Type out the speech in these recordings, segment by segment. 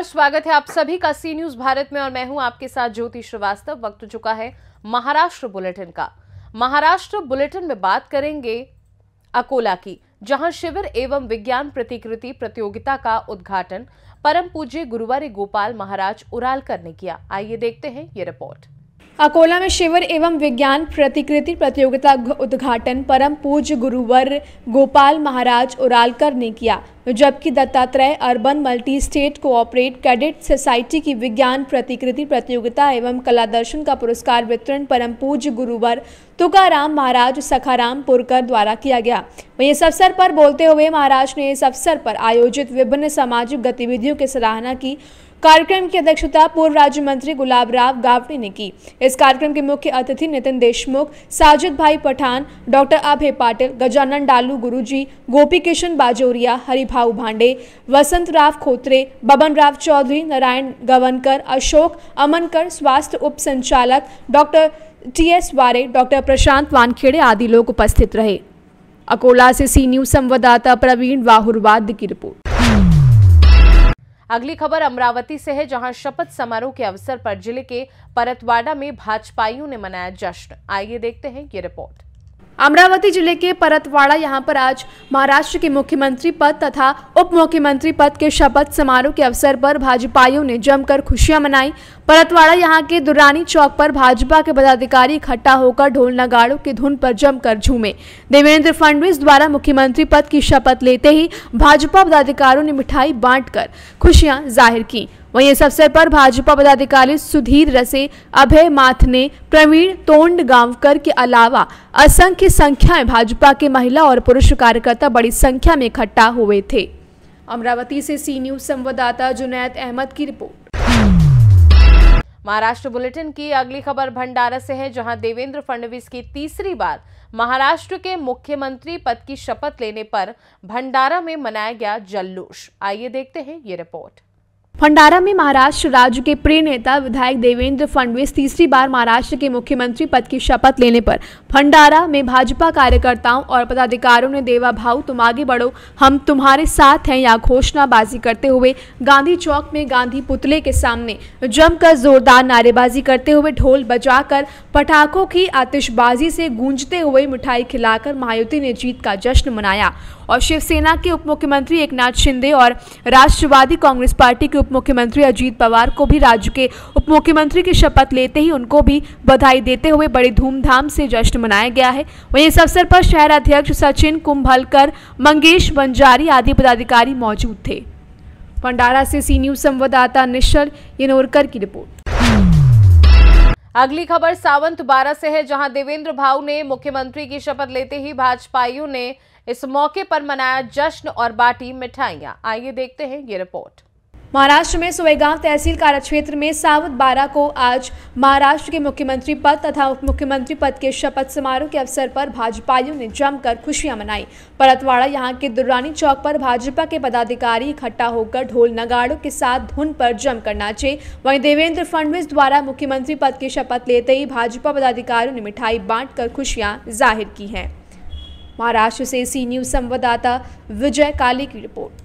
नमस्कार, स्वागत है आप सभी का सी न्यूज भारत में और मैं हूं आपके साथ ज्योति श्रीवास्तव। वक्त हो चुका है महाराष्ट्र बुलेटिन का। महाराष्ट्र बुलेटिन में बात करेंगे अकोला की, जहां शिविर एवं विज्ञान प्रतिकृति प्रतियोगिता का उद्घाटन परम पूज्य गुरुवर गोपाल महाराज उरालकर ने किया। आइए देखते हैं ये रिपोर्ट। अकोला में शिविर एवं विज्ञान प्रतिकृति प्रतियोगिता उद्घाटन परम पूज्य गुरुवर गोपाल महाराज उरालकर ने किया, जबकि Dattatreya urban multi state cooperate cadet society की विज्ञान प्रतिकृति प्रतियोगिता एवं कला दर्शन का पुरस्कार वितरण परम पूज्य गुरुवर तुकाराम महाराज सखाराम पुरकर द्वारा किया गया। वहीं इस अवसर पर बोलते हुए महाराज ने इस अवसर पर आयोजित विभिन्न सामाजिक गतिविधियों की सराहना की। कार्यक्रम की अध्यक्षता पूर्व राज्य मंत्री गुलाबराव गावड़े ने की। इस कार्यक्रम के मुख्य अतिथि नितिन देशमुख, साजिद भाई पठान, डॉक्टर अभय पाटिल, गजानन डालू गुरुजी, गोपी किशन बाजोरिया, हरिभाऊ भांडे, वसंत राव खोत्रे, बबन राव चौधरी, नारायण गवनकर, अशोक अमनकर, स्वास्थ्य उप संचालक डॉक्टर टीएस वारे, डॉक्टर प्रशांत वानखेड़े आदि लोग उपस्थित रहे। अकोला से सी न्यूज संवाददाता प्रवीण वाहुरवाद की रिपोर्ट। अगली खबर अमरावती से है, जहां शपथ समारोह के अवसर पर जिले के परतवाड़ा में भाजपाइयों ने मनाया जश्न। आइए देखते हैं ये रिपोर्ट। अमरावती जिले के परतवाड़ा यहां पर आज महाराष्ट्र के मुख्यमंत्री पद तथा उप मुख्यमंत्री पद के शपथ समारोह के अवसर पर भाजपाइयों ने जमकर खुशियां मनाई। परतवाड़ा यहां के दुरानी चौक पर भाजपा के पदाधिकारी इकट्ठा होकर ढोल नगाड़ों की धुन पर जमकर झूमे। देवेंद्र फडणवीस द्वारा मुख्यमंत्री पद की शपथ लेते ही भाजपा पदाधिकारियों ने मिठाई बांटकर खुशियां जाहिर की। वहीं इस अवसर पर भाजपा पदाधिकारी सुधीर रसे, अभय माथने, प्रवीण तोंडगांवकर के अलावा असंख्य संख्या में भाजपा के महिला और पुरुष कार्यकर्ता बड़ी संख्या में इकट्ठा हुए थे। अमरावती से सी न्यूज संवाददाता जुनैद अहमद की रिपोर्ट। महाराष्ट्र बुलेटिन की अगली खबर भंडारा से है, जहां देवेंद्र फडणवीस की तीसरी बार महाराष्ट्र के मुख्यमंत्री पद की शपथ लेने पर भंडारा में मनाया गया जल्लोष। आइए देखते हैं ये रिपोर्ट। भंडारा में महाराष्ट्र राज्य के प्रिय नेता विधायक देवेंद्र फडणवीस तीसरी बार महाराष्ट्र के मुख्यमंत्री पद की शपथ लेने पर भंडारा में भाजपा कार्यकर्ताओं और पदाधिकारियों ने देवा भाऊ तुम आगे बढ़ो, हम तुम्हारे साथ हैं या घोषणाबाजी करते हुए गांधी चौक में गांधी पुतले के सामने जमकर जोरदार नारेबाजी करते हुए ढोल बजाकर पटाखों की आतिशबाजी से गूंजते हुए मिठाई खिलाकर महायुति ने जीत का जश्न मनाया और शिवसेना के उप मुख्यमंत्री एकनाथ शिंदे और राष्ट्रवादी कांग्रेस पार्टी के उप मुख्यमंत्री अजीत पवार को भी राज्य के उप मुख्यमंत्री की शपथ लेते ही उनको भी बधाई देते हुए बड़ी धूमधाम से जश्न मनाया गया है। वहीं इस अवसर पर शहर अध्यक्ष सचिन कुंभलकर, मंगेश बंजारी आदि पदाधिकारी मौजूद थे। भंडारा से सी न्यूज संवाददाता निश्चल यनोरकर की रिपोर्ट। अगली खबर सावंत बारा से है, जहां देवेंद्र भाऊ ने मुख्यमंत्री की शपथ लेते ही भाजपाइयों ने इस मौके पर मनाया जश्न और बांटी मिठाइयां। आइए देखते हैं ये रिपोर्ट। महाराष्ट्र में सोएगांव तहसील कार्यक्षेत्र में सावंत बारा को आज महाराष्ट्र के मुख्यमंत्री पद तथा उप मुख्यमंत्री पद के शपथ समारोह के अवसर पर भाजपाइयों ने जमकर खुशियां मनाई। परतवाड़ा यहां के दुर्रानी चौक पर भाजपा के पदाधिकारी इकट्ठा होकर ढोल नगाड़ों के साथ धुन पर जमकर नाचे। वहीं देवेंद्र फडणवीस द्वारा मुख्यमंत्री पद की शपथ लेते ही भाजपा पदाधिकारियों ने मिठाई बांटकर खुशियां जाहिर की हैं। महाराष्ट्र से सी न्यूज संवाददाता विजय काले की रिपोर्ट।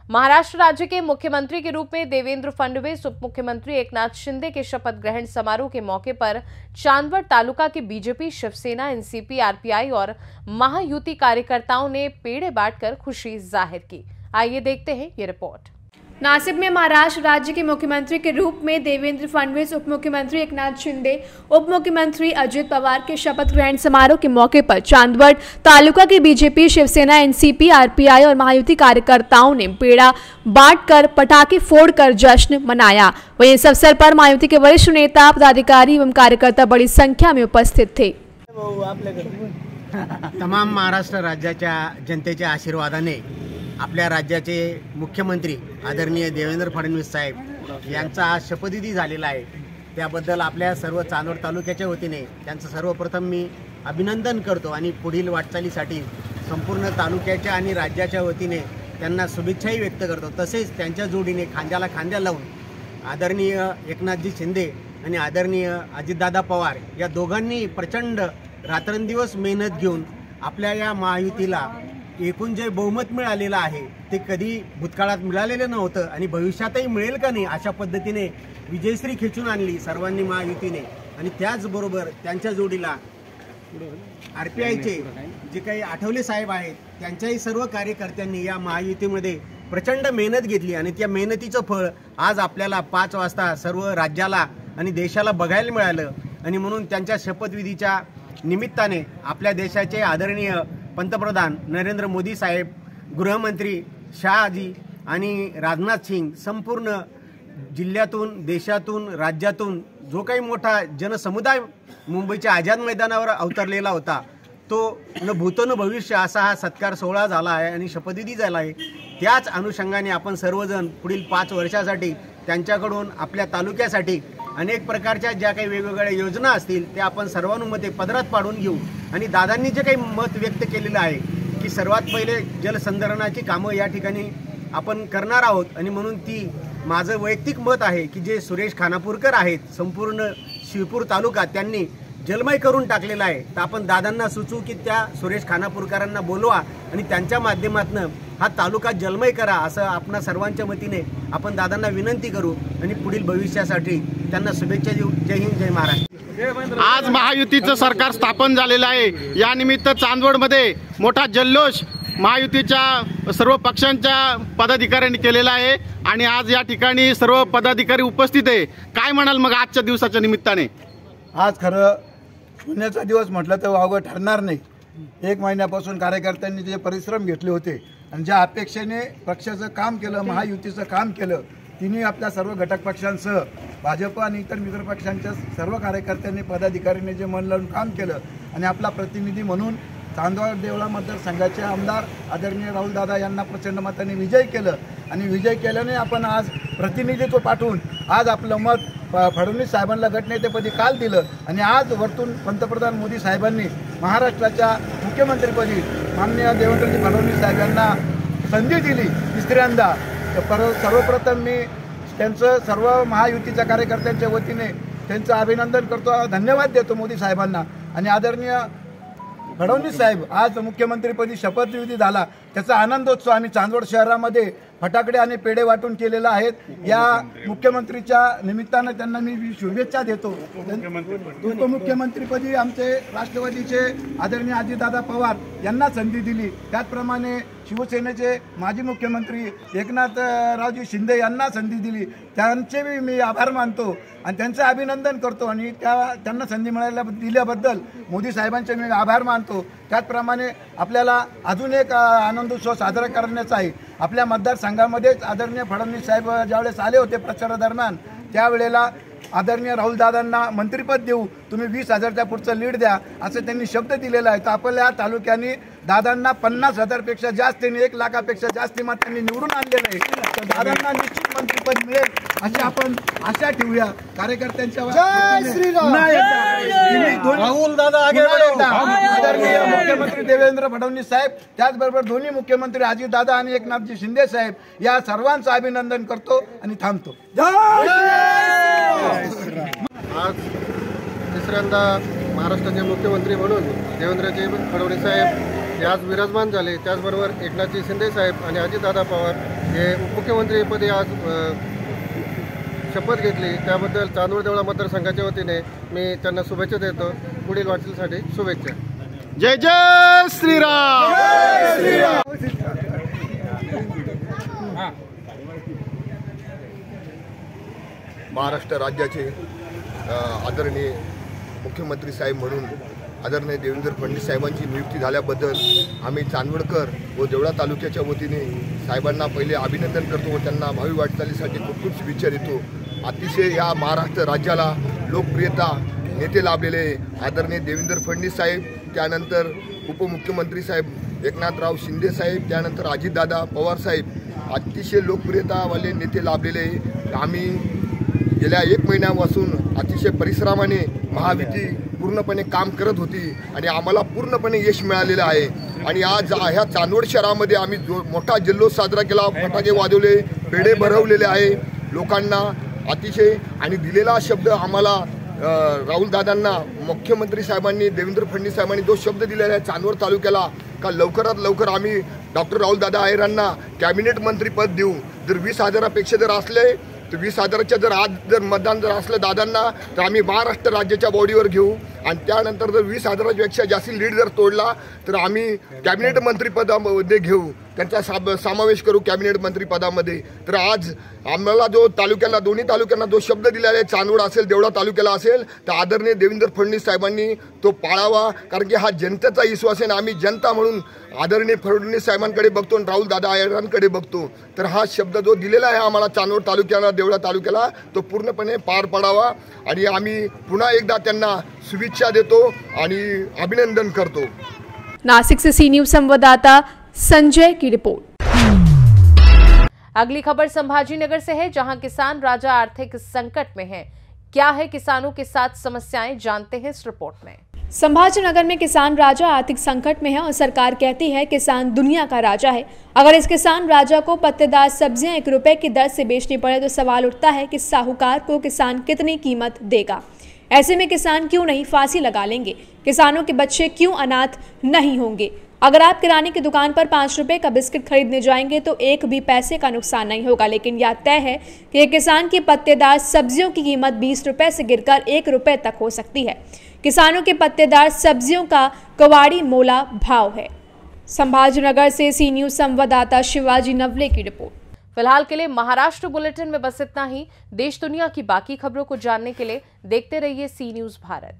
महाराष्ट्र राज्य के मुख्यमंत्री के रूप में देवेंद्र फडणवीस, उप मुख्यमंत्री एकनाथ शिंदे के शपथ ग्रहण समारोह के मौके पर चांदवड तालुका के बीजेपी, शिवसेना, एनसीपी, आरपीआई और महायुति कार्यकर्ताओं ने पेड़े बांटकर खुशी जाहिर की। आइए देखते हैं ये रिपोर्ट। नासिक में महाराष्ट्र राज्य के मुख्यमंत्री के रूप में देवेंद्र फडणवीस, उप मुख्यमंत्री एकनाथ शिंदे, उप मुख्यमंत्री अजित पवार के शपथ ग्रहण समारोह के मौके पर चांदवड तालुका की बीजेपी, शिवसेना, एनसीपी, आरपीआई और महायुति कार्यकर्ताओं ने पेड़ा बांटकर पटाखे फोड़कर जश्न मनाया। वहीं इस अवसर पर महायुति के वरिष्ठ नेता, पदाधिकारी एवं कार्यकर्ता बड़ी संख्या में उपस्थित थे। तमाम महाराष्ट्र राज्याच्या जनतेच्या आशीर्वादाने आपल्या राज्याचे मुख्यमंत्री आदरणीय देवेंद्र फडणवीस साहेब यांचा आज शपथविधी झालेला आहे। त्याबद्दल आपल्या सर्व चांदवड तालुक्याच्या वतीने त्यांचं सर्वप्रथम मी अभिनंदन करतो आणि पुढील वाटचालीसाठी संपूर्ण तालुक्याच्या आणि राज्याच्या वतीने त्यांना शुभेच्छाही व्यक्त करतो। तसेच त्यांच्या जोडीने खांद्याला खांद्या लावून आदरणीय एकनाथजी शिंदे आणि आदरणीय अजितदादा पवार या दोघांनी प्रचंड रात्रंदिवस मेहनत घेऊन आपल्या या महायुतीला एकूण जे बहुमत मिळालेलं आहे ते कधी भूतकाळात मिळालेलं नव्हतं आणि भविष्यातही मिळेल का नाही अशा पद्धतीने विजयश्री खेचून आणली सर्वांनी महायुतीने। आणि त्याचबरोबर त्यांच्या जोडीला RPIचे जे काही आठवले साहेब आहेत त्यांच्याही सर्व कार्यकर्त्यांनी या महायुतीमध्ये प्रचंड मेहनत घेतली आणि त्या मेहनतीचं फळ आज आपल्याला 5 वाजता सर्व राज्याला आणि देशाला बघायला मिळालं। आणि म्हणून त्यांच्या शपथविधीच्या निमित्ताने आपल्या देशाचे आदरणीय पंतप्रधान नरेंद्र मोदी साहेब, गृहमंत्री शहाजी आणि राजनाथ सिंग संपूर्ण जिल्ह्यातून, देशातून, राज्यातून जो काही मोठा जनसमुदाय मुंबईच्या आझाद मैदानावर अवतरलेला होता तो न भूतो न भविष्य असा हा सत्कार सोहळा झाला आहे आणि शपथविधी झाला आहे। त्याच अनुषंगाने आपण सर्वजण पुढील 5 वर्षासाठी त्यांच्याकडून आपल्या तालुक्यासाठी अनेक प्रकारच्या ज्या काही वेगवेगळ्या योजना असतील त्या आपण सर्वानुमते पदरात पाडून घेऊ। आणि दादांनी जे काही मत व्यक्त केलेलं आहे की सर्वात पहिले जलसंधारणाची कामं या ठिकाणी आपण करणार आहोत आणि म्हणून ती माझं वैयक्तिक मत आहे की जे सुरेश खानापूरकर आहेत संपूर्ण शिवपूर तालुका त्यांनी जलमय करून टाकलेला आहे। तर आपण दादांना सुचवू की त्या सुरेश खानापूरकरांना बोलवा आणि त्यांच्या माध्यमातून हा तालुका जलमय करा असं आपणा सर्वांच्या वतीने आपण दादांना विनंती करू आणि पुढील भविष्यासाठी त्यांना शुभेच्छा देऊ। जय हिंद, जय महाराष्ट्र। आज महायुतीचं सरकार स्थापन झालेलं आहे। या निमित्त चांदवडमध्ये मोठा जल्लोष महायुतीच्या सर्व पक्षांच्या पदाधिकाऱ्यांनी केलेला आहे आणि आज या ठिकाणी सर्व पदाधिकारी उपस्थित आहे। काय म्हणाल मग आजच्या दिवसाच्या निमित्ताने? आज खरं पुण्याचा दिवस म्हटलं तर वावगं ठरणार नाही। 1 महिन्यापासून कार्यकर्त्यांनी जे परिश्रम घेतले होते आणि ज्या अपेक्षेने पक्षाचं काम केलं, महायुतीचं काम केलं, तिन्ही आपल्या सर्व घटक पक्षांसह भाजप आणि इतर मित्र पक्षांच्या सर्व कार्यकर्त्यांनी, पदाधिकाऱ्यांनी जे मन लावून काम केलं आणि आपला प्रतिनिधी म्हणून चांदवड देवळा मतदारसंघाचे आमदार आदरणीय राहुलदादा यांना प्रचंड मताने विजय केलं आणि विजय केल्याने आपण आज प्रतिनिधित्व पाठवून आज आपलं मत फडणवीस साहेबांना गटनेतेपदी काल दिलं आणि आज वरतून पंतप्रधान मोदी साहेबांनी महाराष्ट्राच्या मुख्यमंत्रीपदी माननीय देवेंद्रजी फडणवीस साहेबांना संधी दिली तिसऱ्यांदा। सर्वप्रथम मी त्यांचं सर्व महायुतीच्या कार्यकर्त्यांच्या वतीने त्यांचं अभिनंदन करतो, धन्यवाद देतो मोदी साहेबांना। आणि आदरणीय फडणवीस साहेब आज मुख्यमंत्रीपदी शपथविधी झाला त्याचा आनंदोत्सव आम्ही चांदवड शहरामध्ये फटाकडे आणि पेढे वाटून केलेला आहे। या मुख्यमंत्रीच्या निमित्तानं त्यांना मी शुभेच्छा देतो। उपमुख्यमंत्रीपदी आमचे राष्ट्रवादीचे आदरणीय अजितदादा पवार यांना संधी दिली, त्याचप्रमाणे शिवसेनेचे माजी मुख्यमंत्री एकनाथरावजी शिंदे यांना संधी दिली, त्यांचे मी आभार मानतो आणि त्यांचं अभिनंदन करतो आणि त्यांना संधी दिल्याबद्दल मोदी साहेबांचे मी आभार मानतो। त्याचप्रमाणे आपल्याला अजून एक आनंदोत्सव साजरा करण्याचा आहे। आपल्या मतदारसंघामध्येच आदरणीय फडणवीस साहेब ज्यावेळेस आले होते प्रचारादरम्यान त्यावेळेला आदरणीय राहुलदादांना मंत्रिपद देऊ, तुम्ही 20,000च्या पुढचं लीड द्या असं त्यांनी शब्द दिलेला आहे। तर आपल्या तालुक्याने दादांना 50,000पेक्षा जास्त आणि 1 लाखापेक्षा जास्त मतांनी निवडून आणलेलं आहे। तर दादांना निश्चित मंत्रिपद मिळेल अशी आपण आशा ठेवूया। कार्यकर्त्यांच्या आदरणीय मुख्यमंत्री देवेंद्र फडणवीस साहेब, त्याचबरोबर दोन्ही मुख्यमंत्री अजितदादा आणि एकनाथजी शिंदे साहेब या सर्वांचं अभिनंदन करतो आणि थांबतो। आज तिसऱ्यांदा महाराष्ट्राचे मुख्यमंत्री म्हणून देवेंद्रजी फडणवीस साहेब हे आज विराजमान झाले। त्याचबरोबर एकनाथजी शिंदे साहेब आणि अजितदादा पवार हे उपमुख्यमंत्रीपदी आज शपथ घेतली, त्याबद्दल चांदवड देवळा मतदारसंघाच्या वतीने मी त्यांना शुभेच्छा देतो। पुढील वाटचालीसाठी शुभेच्छा। जय जय श्रीराम। महाराष्ट्र राज्याचे आदरणीय मुख्यमंत्री साहेब म्हणून आदरणीय देवेंद्र फडणवीस साहेबांची नियुक्ती झाल्याबद्दल आम्ही चांदवडकर व देवळा तालुक्याच्या वतीने साहेबांना पहिले अभिनंदन करतो व त्यांना भावी वाटचालीसाठी खूप खूप शुभेच्छा देतो। अतिशय या महाराष्ट्र राज्याला लोकप्रियता नेते लाभलेले आदरणीय देवेंद्र फडणवीस साहेब, त्यानंतर उपमुख्यमंत्री साहेब एकनाथराव शिंदे साहेब, त्यानंतर अजितदादा पवार साहेब, अतिशय लोकप्रियतावाले नेते लाभलेले। आम्ही गेल्या 1 महिन्यापासून अतिशय परिश्रमाने महायुती पूर्णपणे काम करत होती आणि आम्हाला पूर्णपणे यश मिळालेलं आहे। आणि आज ह्या चांदवड शहरामध्ये आम्ही मोठा जल्लोष साजरा केला, फटाके वाजवले, पेढे भरवलेले आहे लोकांना अतिशय। आणि दिलेला शब्द आम्हाला राहुलदादांना मुख्यमंत्री साहेबांनी, देवेंद्र फडणवीस साहेबांनी जो शब्द दिलेला आहे चांदवड तालुक्याला का लवकरात लवकर आम्ही डॉक्टर राहुलदादा आहेरांना कॅबिनेट मंत्रीपद देऊ. जर 20,000पेक्षा जर असले तर 20,000च्या जर मतदान जर असलं दादांना तर आम्ही महाराष्ट्र राज्याच्या बॉडीवर घेऊ. आणि त्यानंतर जर 20,000पेक्षा जास्त लीड जर तोडला तर आम्ही कॅबिनेट मंत्रीपदामध्ये घेऊ, त्यांचा समावेश करू कॅबिनेट मंत्रीपदामध्ये. तर आज आम्हाला जो तालुक्याला दोन्ही तालुक्यांना जो शब्द दिलेला आहे, चांदवड असेल देवळा तालुक्याला असेल, तर आदरणीय देवेंद्र फडणवीस साहेबांनी तो पाळावा. कारण की हा जनतेचा विश्वास आहे. आम्ही जनता म्हणून आदरणीय फडणवीस साहेबांकडे बघतो आणि राहुलदादा आहेरांकडे बघतो. तर हा शब्द जो दिलेला आहे आम्हाला चांदवड तालुक्याला देवळा तालुक्याला, तो पूर्णपणे पार पाडावा. आणि आम्ही पुन्हा एकदा त्यांना शुभेच्छा देतो आणि अभिनंदन करतो. नासिक से सी न्यूज संवाददाता संजय की रिपोर्ट। अगली खबर संभाजीनगर से है, जहां किसान राजा आर्थिक संकट में है। क्या है किसानों के साथ समस्याएं, जानते हैं इस रिपोर्ट में। संभाजीनगर में किसान राजा आर्थिक संकट में है और सरकार कहती है किसान दुनिया का राजा है। अगर इस किसान राजा को पत्तेदार सब्जियां 1 रुपए की दर से बेचनी पड़े तो सवाल उठता है कि साहूकार को किसान कितनी कीमत देगा। ऐसे में किसान क्यों नहीं फांसी लगा लेंगे, किसानों के बच्चे क्यों अनाथ नहीं होंगे। अगर आप किराने की दुकान पर 5 रुपए का बिस्किट खरीदने जाएंगे तो एक भी पैसे का नुकसान नहीं होगा, लेकिन यह तय है कि किसान की पत्तेदार सब्जियों की कीमत 20 रुपए से गिरकर 1 रुपए तक हो सकती है। किसानों के पत्तेदार सब्जियों का कवाड़ी मोला भाव है। संभाजीनगर से सी न्यूज संवाददाता शिवाजी नवले की रिपोर्ट। फिलहाल के लिए महाराष्ट्र बुलेटिन में बस इतना ही। देश दुनिया की बाकी खबरों को जानने के लिए देखते रहिए सी न्यूज भारत।